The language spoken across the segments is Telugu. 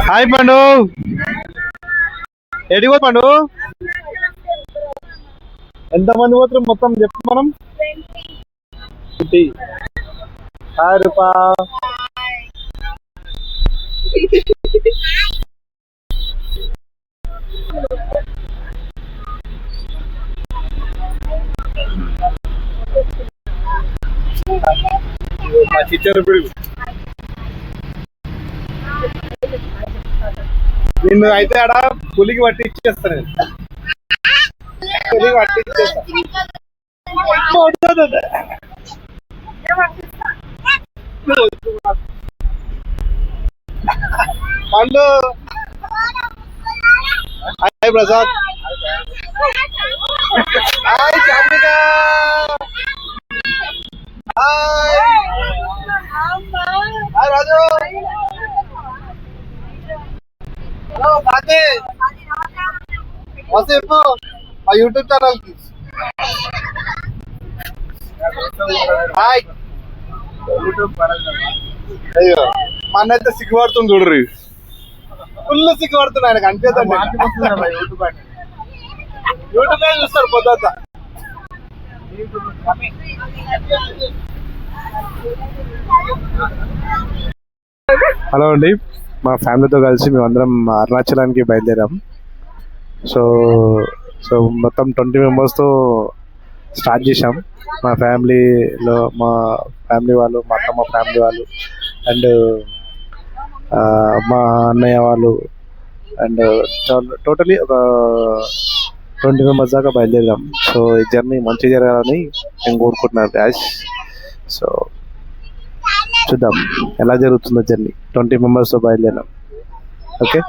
హాయ్ పండు, ఎడిగో పండు. ఎంతమంది పోతారు మొత్తం చెప్పు మనం. హాయ్ రూపా. మా టీచర్ నిన్ను అయితే ఆడ పులికి పట్టి ఇచ్చేస్తాను. పులికి పట్టి ఇచ్చేస్తా. పండు. హాయ్ ప్రసాద్. హాయ్ శాంతిక. హాయ్ రాజు. హలో బాతే. వసేపు మా యూట్యూబ్ ఛానల్ కి హాయ్. అయ్యో మా అన్న అయితే సిగ్గుపడుతుంది చూడరు. ఫుల్ సిగ్గుపడుతుంది ఆయనకు అనిపిస్తుంది. యూట్యూబ్ చూస్తాడు పొద్దుతా. హలో అండి, మా ఫ్యామిలీతో కలిసి మేమందరం అరుణాచలానికి బయలుదేరాం. సో సో మొత్తం 20 మెంబర్స్తో స్టార్ట్ చేసాం. మా ఫ్యామిలీలో మా ఫ్యామిలీ వాళ్ళు, మా అత్తమ్మ ఫ్యామిలీ వాళ్ళు, అండ్ మా అన్నయ్య వాళ్ళు, అండ్ టోటలీ ఒక 20 మెంబర్స్ దాకా బయలుదేరాం. సో ఈ జర్నీ మంచి జరగాలని నేను కోరుకుంటున్నాను గ్యాస్. సో చూద్దాం ఎలా జరుగుతుందో జర్నీ. 20 మెంబర్స్తో బయలుదేరాం. ఓకే.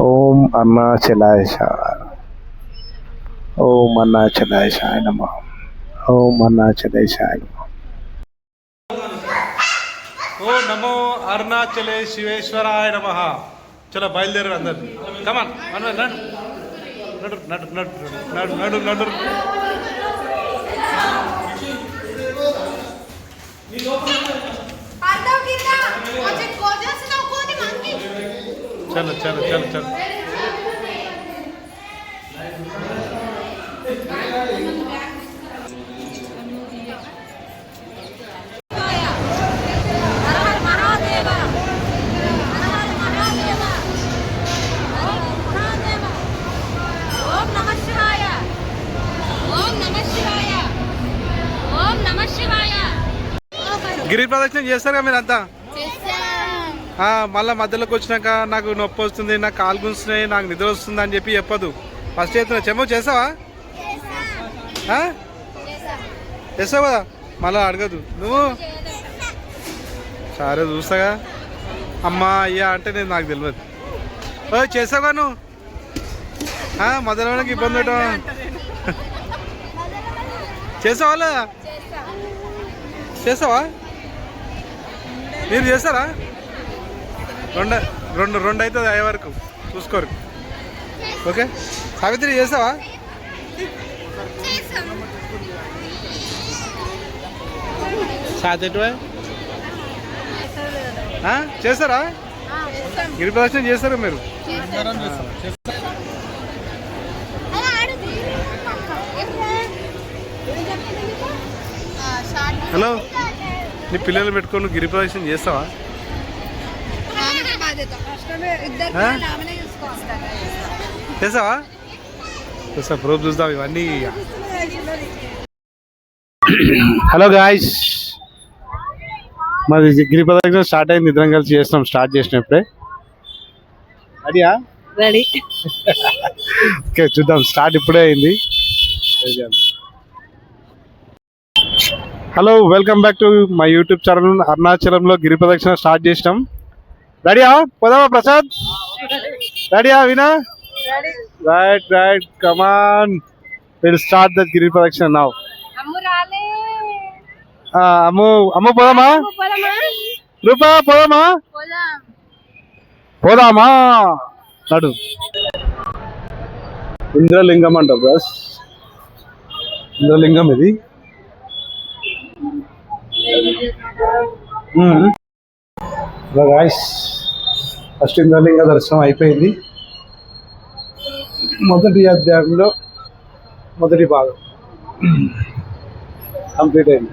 ఓం అరుణాచలాయ ఓం అరుణాచలాయ నమః. ఓం అరుణాచలాయ నమః. ఓం నమో అరుణాచలే శివేశ్వరాయ నమః. చలో బయలుదేరు అందరు. కమాన్ నడు నడు నడు నడు నడు నడు. చలో చలో చలో చలో. గిరి ప్రదక్షిణ చేస్తారుగా మీరు అంతా. మళ్ళీ మధ్యలోకి వచ్చినాక నాకు నొప్పి వస్తుంది, నాకు కాలు గుంస్తున్నాయి, నాకు నిద్ర వస్తుంది అని చెప్పి చెప్పదు. ఫస్ట్ చెప్తున్నా. చెమ్మో చేసావా? చేసావు కదా, మళ్ళీ అడగదు నువ్వు. సరే చూస్తాగా. అమ్మా అయ్యా అంటే నేను నాకు తెలియదు. చేసావుగా నువ్వు. మధ్యలోకి ఇబ్బంది పెట్టావా? చేసావా లేదా? చేసావా? మీరు చేస్తారా? రెండు అవుతుంది అయ్యే వరకు చూసుకోరు. ఓకే. సావిత్రి చేస్తావా? చేస్తారా? గిరి ప్రదక్షిణ చేస్తారా మీరు? హలో, నీ పిల్లలు పెట్టుకొని గిరి ప్రదక్షిణ చేస్తావా? చేసావా? చేస్తా. ప్రూఫ్ చూద్దాం ఇవన్నీ. హలో గాయ్స్, మాది గిరి ప్రదక్షిణ స్టార్ట్ అయింది. ఇద్దరం కలిసి చేస్తున్నాం. స్టార్ట్ చేసినప్పుడే రెడీయా? రెడీ. ఓకే చూద్దాం. స్టార్ట్ ఇప్పుడే అయింది. Hello, welcome back to my YouTube channel. అరుణాచలంలో గిరి ప్రదక్షిణ స్టార్ట్ చేసినాం. రెడీయా? పోదామా ప్రసాద్? రెడీయా వినా? Right right, come on. Will start the Giri Pradakshina now. అమ్ము పోదామా? రూపా పోదామా? పోదామా? నడు. ఇంద్రలింగం అంట బస్. ఇంద్రలింగం ఇది. గాయ్స్ అష్టింద్రలింగ దర్శనం అయిపోయింది. మొదటి అధ్యాయంలో మొదటి భాగం కంప్లీట్ అయింది.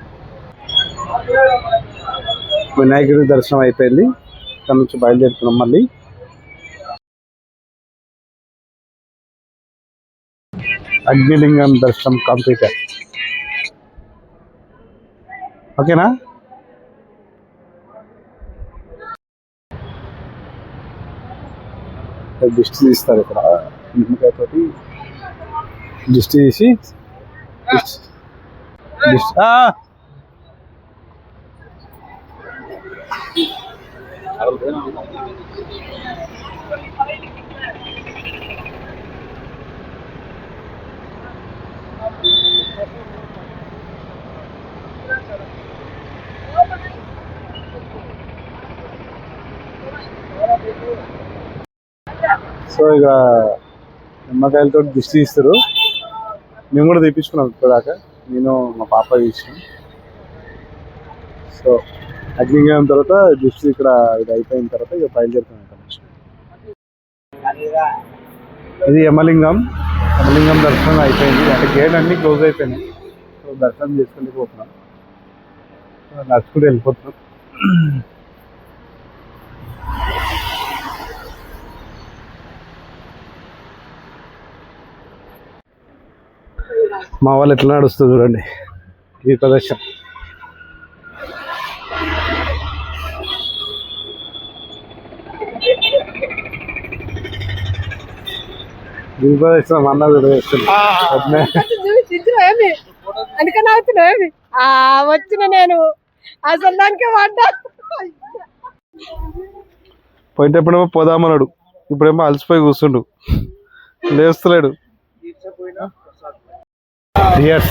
వినాయకుడి దర్శనం అయిపోయింది. ఇక్కడ నుంచి బయలుదేరుతున్నాం. మళ్ళీ అగ్నిలింగం దర్శనం కంప్లీట్ అయింది. ఓకేనా? దిష్టి తీస్తారు ఇక్కడ. నిమ్మకాయతోటి దిష్టి తీసి సో ఇక నిమ్మకాయలతో దిష్టి తీస్తారు. మేము కూడా తీపించుకున్నాం ఇప్పటిదాకా. నేను మా పాప తీసినాం. సో అగ్నిలింగం తర్వాత దిష్టి ఇక్కడ ఇది అయిపోయిన తర్వాత ఇక బయలుదేరుతున్నాం. ఇది యమలింగం. యమలింగం దర్శనం అయిపోయింది. అంటే గేట్ అన్నీ క్లోజ్ అయిపోయినాయి. సో దర్శనం చేసుకుని పోతున్నాం. నడుచుకుంటూ వెళ్ళిపోతున్నాం. మా వాళ్ళు ఎట్లా నడుస్తుంది చూడండి ఈ ప్రదర్శన. ఈ ప్రదర్శన అన్నది వచ్చిన నేను అసలు దానికే పడ్డా. పోయేటప్పుడేమో పోదామన్నాడు, ఇప్పుడేమో అలసిపోయి కూర్చుండు, లేస్తలేడు. Yes.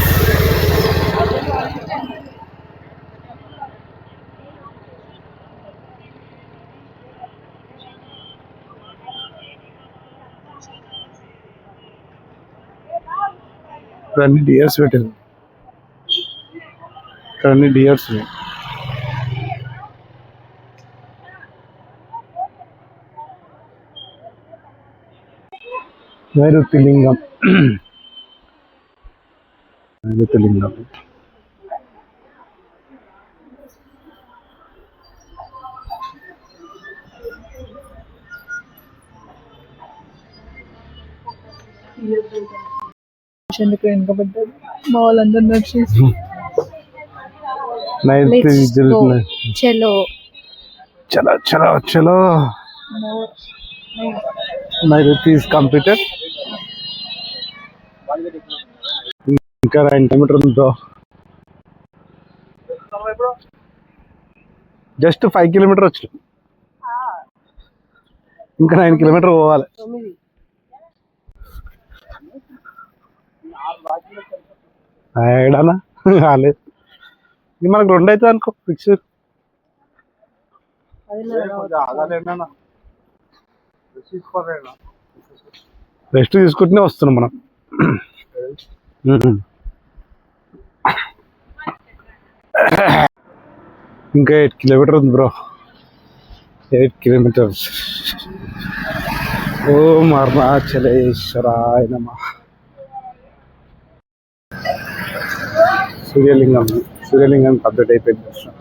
అన్ని డియర్స్ పెట్టారు. అన్ని డియర్స్. నైరుతిలింగం. నైరుతిలింగం వెనుకబడ్డారు. మా వాళ్ళందరూ నడిచేసి చలో చలో చలో చలో. నైరుతి ఈస్ కంప్లీటెడ్. ఇంకా 9 కిలోమీటర్ ఉందో. జస్ట్ 5 కిలోమీటర్ వచ్చు. ఇంకా 9 కిలోమీటర్ పోవాలి. ఏడానా రాలేదు. ఇది మనకు 2 అవుతుంది అనుకో ఫిక్స్. రెస్ట్ తీసుకుంటూనే వస్తున్నాం మనం. ఇంకా 8 కిలోమీటర్ ఉంది బ్రో. 8 కిలోమీటర్స్. ఓం అరుణాచలేశ్వరాయ నమః. సూర్యలింగం కంప్లీట్ అయిపోయింది దర్శనం.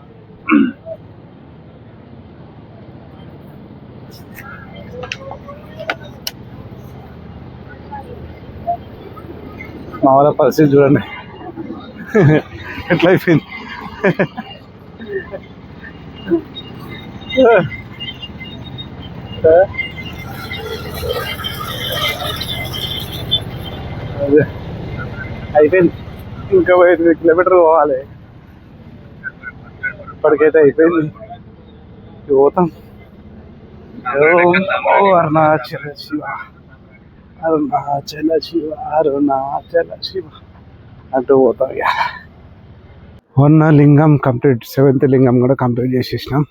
మా వాళ్ళ పరిస్థితి చూడండి ఎట్లా అయిపోయింది. అదే అయిపోయింది. ఇంకా 8 కిలోమీటర్ పోవాలి. ఇప్పటికైతే అయిపోయింది. పోతాం. అరుణాచల శివ అరుణాచల శివ అరుణాచల శివ అంటూ పోతాం. ఇక వర్ణలింగం కంప్లీట్. 7th లింగం కూడా కంప్లీట్ చేసేసినాం.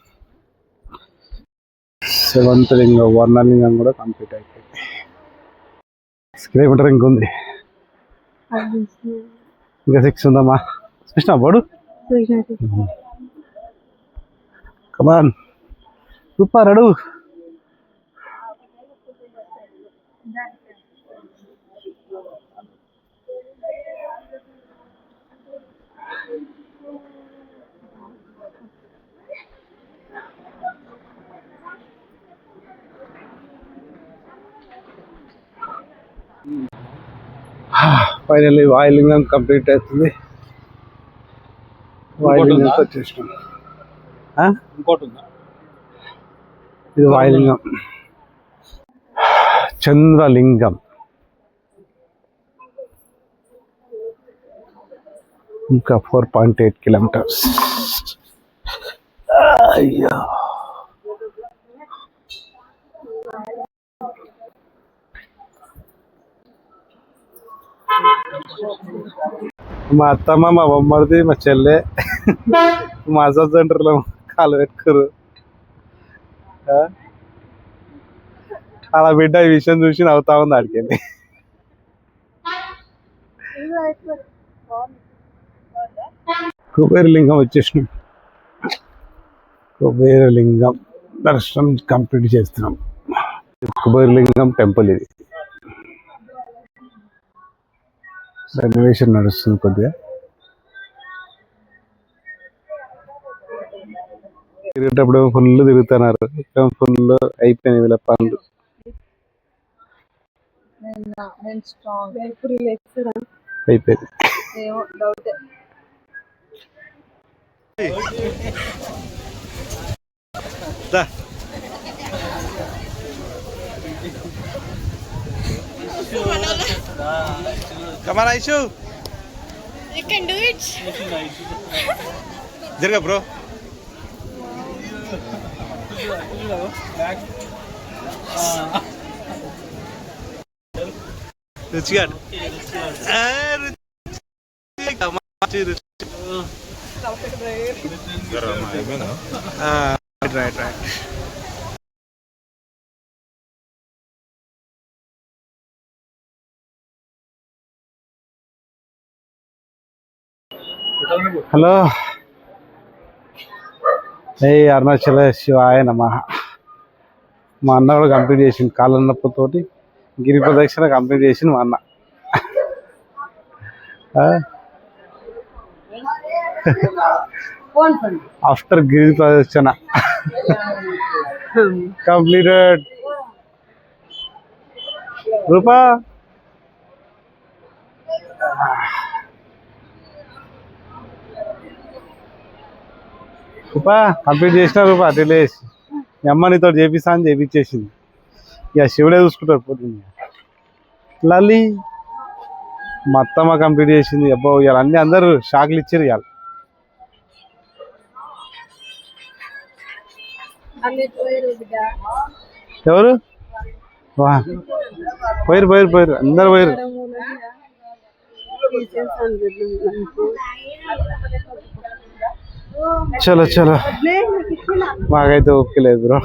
7th లింగం వర్ణలింగం కూడా కంప్లీట్ అయిపోయింది. 6 కిలోమీటర్ ఇంకుంది. ఇంకా 6 ఉందమ్మా. చూసినా బోడు కమాన్ సూపర్ అడు. ఫైనల్లీ వాయులింగం కంప్లీట్ అవుతుంది. వాయులింగంకి వచ్చేసినాం. ఇంకోటి ఉందా? ఇది వాయులింగం, చంద్రలింగం. ఇంకా 4.8 కిలోమీటర్స్. అయ్యో మా అత్తమ్మ, మా బొమ్మడిది, మా చెల్లె మసాజ్ సెంటర్లో కాలు పెట్టుకురు. అలా బిడ్డ ఈ విషయం చూసి నవ్వుతా ఉంది ఆడికెళ్ళి. కుబేరలింగం వచ్చేసినాం. కుబేరలింగం దర్శనం కంప్లీట్ చేస్తున్నాం. కుబేరలింగం టెంపుల్ ఇది. రెనోవేషన్ నడుస్తుంది కొద్దిగా. తిరిగేటప్పుడు ఫుల్ తిరుగుతున్నారు, ఫుల్ అయిపోయినాయి వీళ్ళ పనులు. అయిపోయింది. Come on, Aishu. You can do it. Jirga, bro. Ruchigan. Right. Hello, ఏ అరుణాచల శివాయ నమః. మా అన్న కూడా కంప్లీట్ చేసింది. కాళ్ళ నొప్పుతోటి గిరి ప్రదక్షిణ కంప్లీట్ చేసింది మా అన్న. ఆఫ్టర్ గిరి ప్రదక్షిణ కంప్లీటెడ్. రూపా రూపా కంప్లీట్ చేసిన రూపా తెలియసి మీ అమ్మ నీతో చేపిస్తా అని చేపించేసింది. ఇక శివుడే చూసుకుంటారు పోతుంది. లలి మా అత్తమ్మ కంప్లీట్ చేసింది. అబ్బో ఇవాళ అన్ని అందరూ షాక్లు ఇచ్చారు ఇవాళ. ఎవరు పోయిరు అందరు పోయిరు. చలో మాకైతే ఓపికలేదు బ్రో,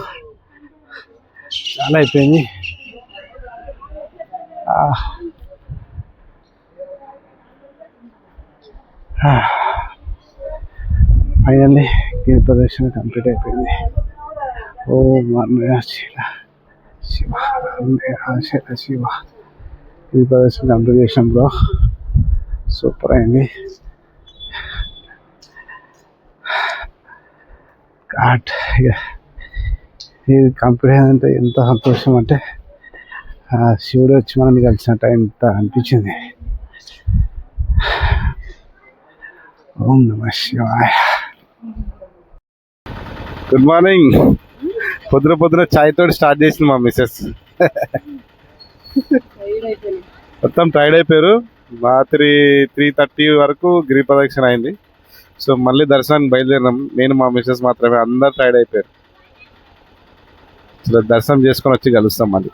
చాలా అయిపోయింది. ఫైనల్లీ గిరి ప్రదర్శన కంప్లీట్ అయిపోయింది. ఓ శివ గిరి ప్రదర్శన కంప్లీట్ చేసాం బ్రో, సూపర్ అయింది. ఇది కంప్లీట్ అయిందంటే ఎంత సంతోషం అంటే శివుడు వచ్చి మనం కలిసినట్టు ఎంత అనిపించింది. ఓం నమః శివాయ. Good morning. పొద్దున చాయ్ తోటి స్టార్ట్ చేసింది మా మిస్సెస్. మొత్తం టైర్డ్ అయిపోయారు. రాత్రి 3:30 వరకు గిరి ప్రదక్షిణ అయింది. సో మళ్ళీ దర్శనానికి బయలుదేరినాం. నేను మా మిస్సెస్ మాత్రమే, అందరు టైర్డ్ అయిపోయారు. దర్శనం చేసుకొని వచ్చి కలుస్తాం మళ్ళీ.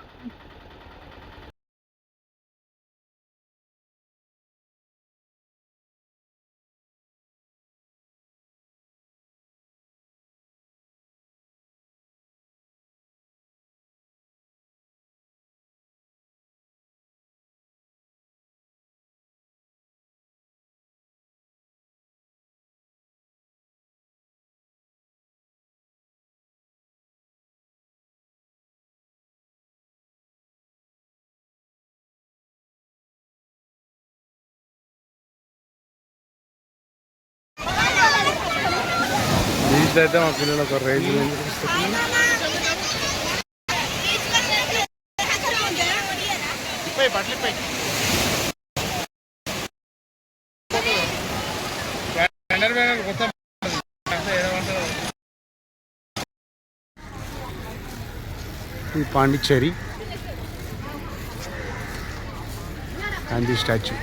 ఇదైతే మా పిల్లలు ఒక రేంజ్ ఈ పాండిచ్చేరి గాంధీ స్టాచ్యూ